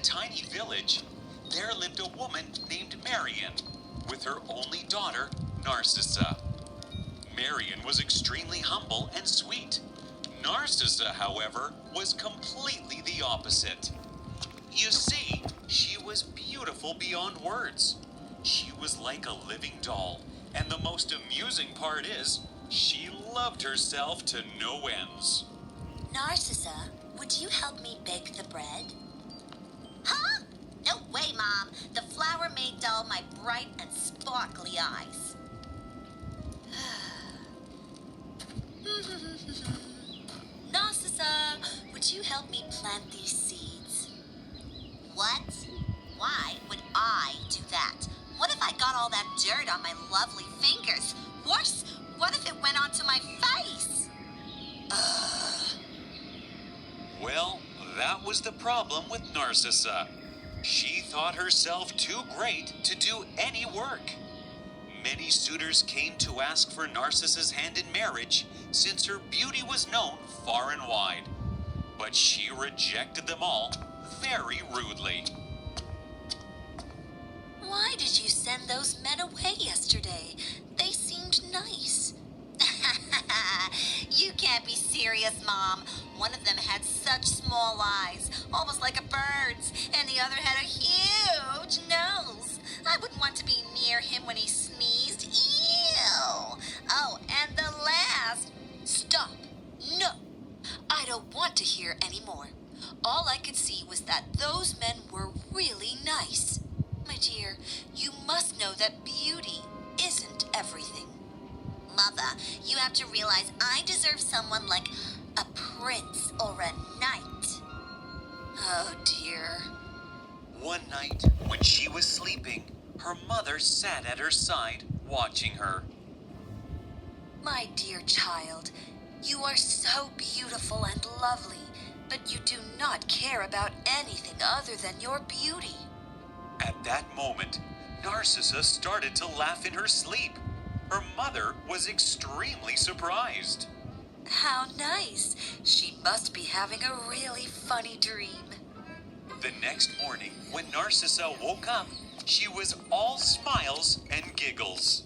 tiny village, there lived a woman named Marian, with her only daughter, Narcissa. Marian was extremely humble and sweet. Narcissa, however, was completely the opposite. You see, she was beautiful beyond words. She was like a living doll, and the most amusing part is, she loved herself to no ends. Narcissa, would you help me bake the bread? Huh? No way, Mom. The flour may dull my bright and sparkly eyes. Narcissa, would you help me plant these seeds? What? Why would I do that? What if I got all that dirt on my lovely fingers? Worse, what if it went onto my face? Well, that was the problem with Narcissa. She thought herself too great to do any work. Many suitors came to ask for Narcissa's hand in marriage, since her beauty was known far and wide. But she rejected them all very rudely. Why did you send those men away yesterday? They seemed nice. You can't be serious, Mom. One of them had such small eyes, almost like a bird's, and the other had a huge nose. I wouldn't want to be near him when he sneezed. Ew! Oh, and the last... Stop! No! I don't want to hear any more. All I could see was that those men were really nice. My dear, you must know that beauty isn't everything. Mother, you have to realize I deserve someone like a prince or a knight. Oh, dear. One night, when she was sleeping, her mother sat at her side, watching her. My dear child, you are so beautiful and lovely, but you do not care about anything other than your beauty. At that moment, Narcissa started to laugh in her sleep. Her mother was extremely surprised. How nice. She must be having a really funny dream. The next morning, when Narcissa woke up, she was all smiles and giggles.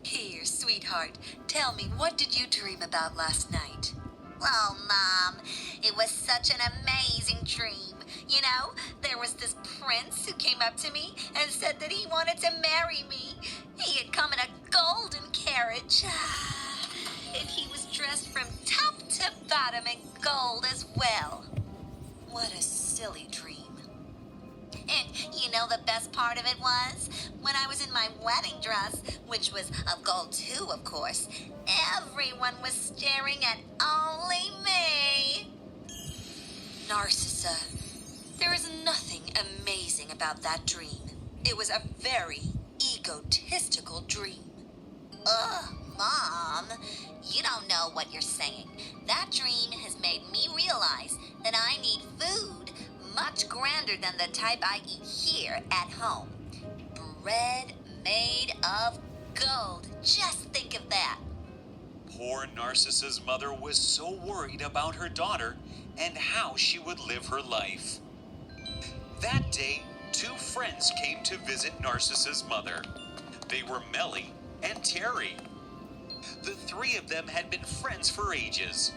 Here, sweetheart, tell me, what did you dream about last night? Oh, Mom, it was such an amazing dream. You know, there was this prince who came up to me and said that he wanted to marry me. He had come in a golden carriage. And he was dressed from top to bottom in gold as well. What a silly dream. And you know the best part of it was? When I was in my wedding dress, which was of gold too, of course, everyone was staring at only me. Narcissa, there is nothing amazing about that dream. It was a very egotistical dream. Ugh, Mom, you don't know what you're saying. That dream has made me realize that I need food much grander than the type I eat here at home. Bread made of gold. Just think of that. Poor Narcissa's mother was so worried about her daughter and how she would live her life. That day, two friends came to visit Narcissa's mother. They were Melly and Terry. The three of them had been friends for ages.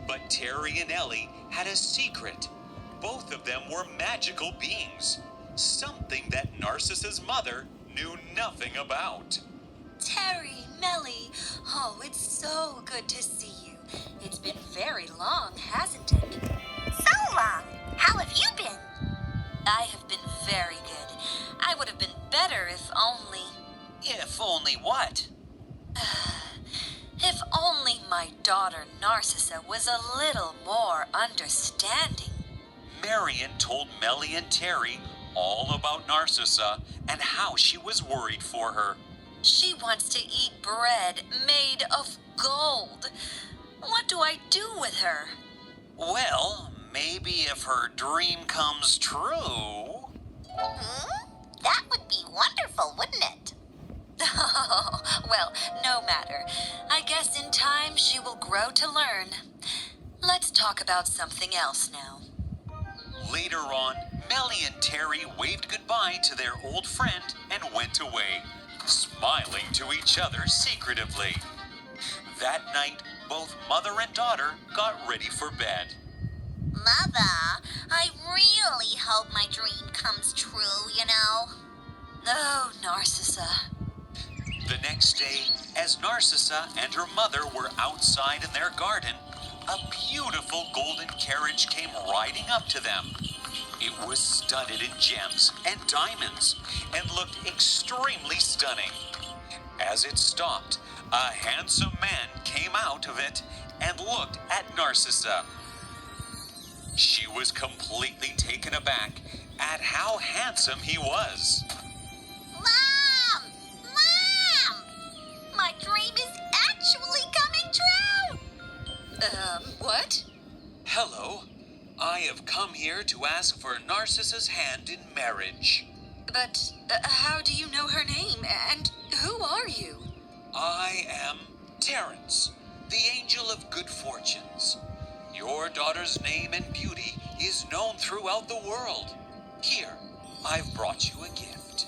But Terry and Ellie had a secret. Both of them were magical beings, something that Narcissa's mother knew nothing about. Terry, Melly, oh, it's so good to see you. It's been very long, hasn't it? So long. How have you been? I have been very good. I would have been better if only... If only what? If only my daughter Narcissa was a little more understanding. Marian told Melly and Terry all about Narcissa and how she was worried for her. She wants to eat bread made of gold. What do I do with her? Well, maybe if her dream comes true... That would be wonderful, wouldn't it? Oh, well, no matter. I guess in time she will grow to learn. Let's talk about something else now. Later on, Melly and Terry waved goodbye to their old friend and went away, smiling to each other secretively. That night, both mother and daughter got ready for bed. Mother, I really hope my dream comes true, you know. Oh, Narcissa. The next day, as Narcissa and her mother were outside in their garden, a beautiful golden carriage came riding up to them. It was studded in gems and diamonds and looked extremely stunning. As it stopped, a handsome man came out of it and looked at Narcissa. She was completely taken aback at how handsome he was. Mom! Mom! My dream is actually coming true! What? Hello, I have come here to ask for Narcissa's hand in marriage. But how do you know her name, and who are you? I am Terence, the angel of good fortunes. Your daughter's name and beauty is known throughout the world. Here, I've brought you a gift.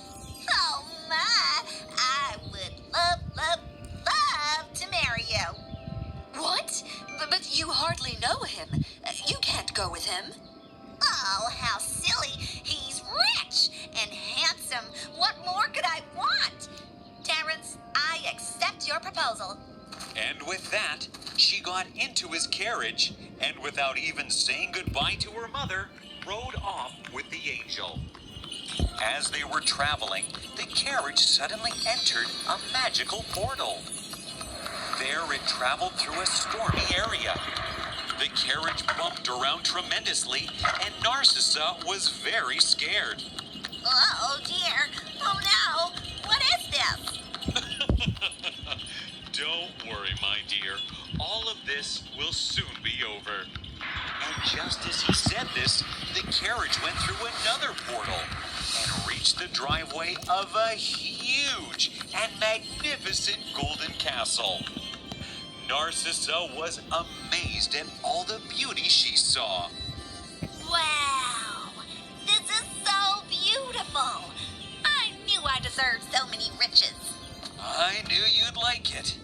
Oh, my! I would love to marry you. What? But you hardly know him. You can't go with him. Oh, how silly. He's rich and handsome. What more could I want? Terence, I accept your proposal. And with that, she got into his carriage and without even saying goodbye to her mother, rode off with the angel. As they were traveling, the carriage suddenly entered a magical portal. There it traveled through a stormy area. The carriage bumped around tremendously, and Narcissa was very scared. Oh, dear. Oh, no. What is this? Don't worry, my dear. All of this will soon be over. And just as he said this, the carriage went through another portal and reached the driveway of a huge and magnificent golden castle. Narcissa was amazed at all the beauty she saw. Wow. This is so beautiful. I knew I deserved so many riches. I knew you'd like it.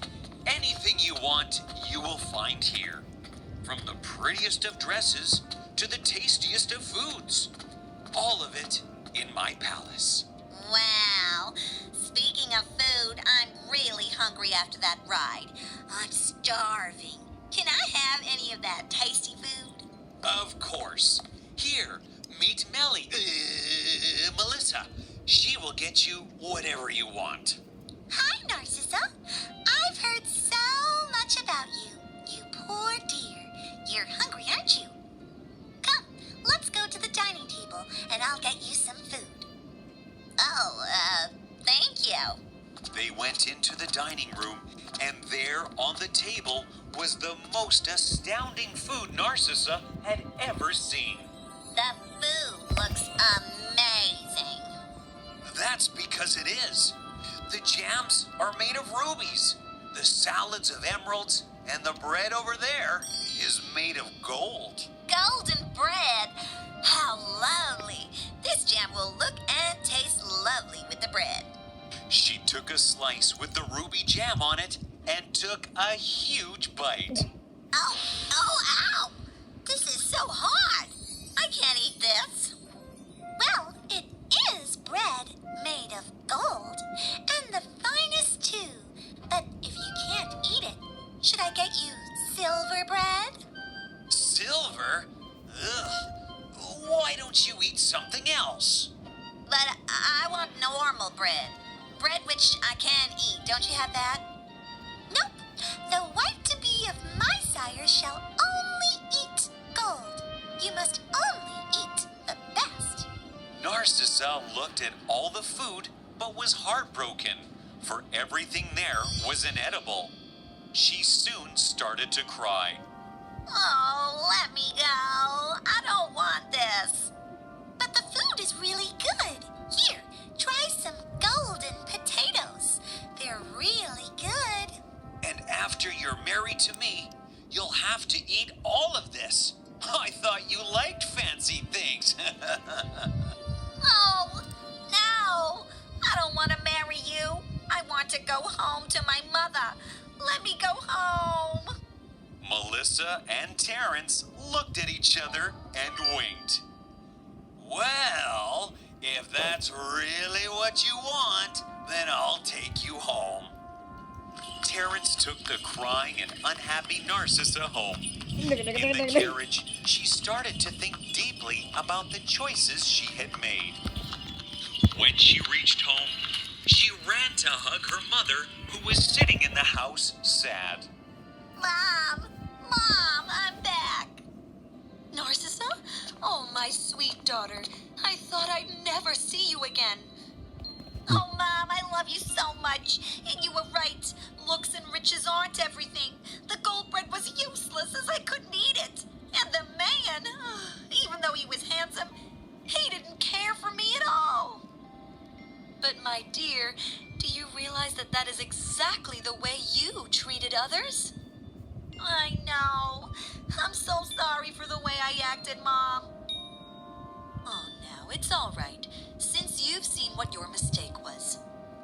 Anything you want, you will find here. From the prettiest of dresses to the tastiest of foods. All of it in my palace. Wow. Speaking of food, I'm really hungry after that ride. I'm starving. Can I have any of that tasty food? Of course. Here, meet Melly. Melissa. She will get you whatever you want. Hi, Narcissa. I've heard so much about you. You poor dear. You're hungry, aren't you? Come, let's go to the dining table and I'll get you some food. Oh, thank you. They went into the dining room, and there on the table was the most astounding food Narcissa had ever seen. The food looks amazing. That's because it is. The jams are made of rubies, the salads of emeralds, and the bread over there is made of gold. Golden bread. How lovely. This jam will look and taste lovely with the bread. She took a slice with the ruby jam on it and took a huge bite. Oh, ow. This is so hard. I can't eat this. Well, it is bread made of gold, and the finest too. But if you can't eat it, should I get you silver bread? Silver? Ugh. Why don't you eat something else? But I want normal bread. Bread which I can eat. Don't you have that? Nope. The wife-to-be of my sire shall only eat gold. You must only eat the best. Narcissa looked at all the food, but was heartbroken, for everything there was inedible. She soon started to cry. Oh, let me go. I don't want this. But the food is really good. Here, try some golden potatoes. They're really good. And after you're married to me, you'll have to eat all of this. I thought you liked fancy things. Oh, no! I don't want to marry you. I want to go home to my mother. Let me go home. Melissa and Terrence looked at each other and winked. Well, if that's really what you want, then I'll take you home. Terrence took the crying and unhappy Narcissa home. In the carriage, she started to think deeply about the choices she had made. When she reached home, she ran to hug her mother, who was sitting in the house sad. Mom! Mom, I'm back. Narcissa? Oh, my sweet daughter. I thought I'd never see you again. Oh, Mom, I love you so much. And you were right. Looks and riches aren't everything. The gold bread was useless as I couldn't eat it. And the man, even though he was handsome, he didn't care for me at all. But my dear, do you realize that that is exactly the way you treated others? I know. I'm so sorry for the way I acted, Mom. Oh, no, it's all right. Since you've seen what your mistake was.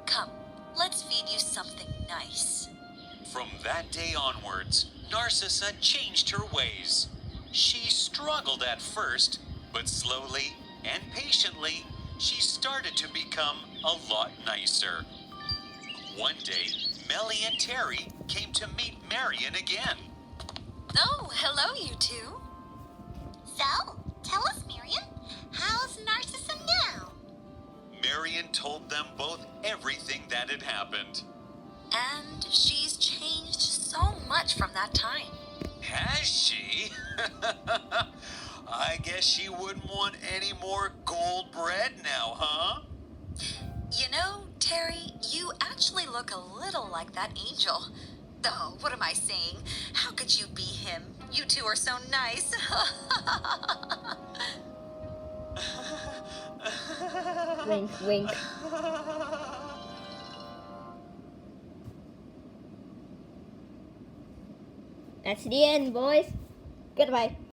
Come, let's feed you something nice. From that day onwards, Narcissa changed her ways. She struggled at first, but slowly and patiently, she started to become a lot nicer. One day, Melly and Terry came to meet Marion again. Oh, hello, you two. So, tell us, Marion, how's Narcissa now? Marion told them both everything that had happened. And she's changed so much from that time. Has she? I guess she wouldn't want any more gold bread now, huh? You know, Terry, you actually look a little like that angel. Oh, what am I saying? How could you be him? You two are so nice. Wink, wink. That's the end, boys. Goodbye.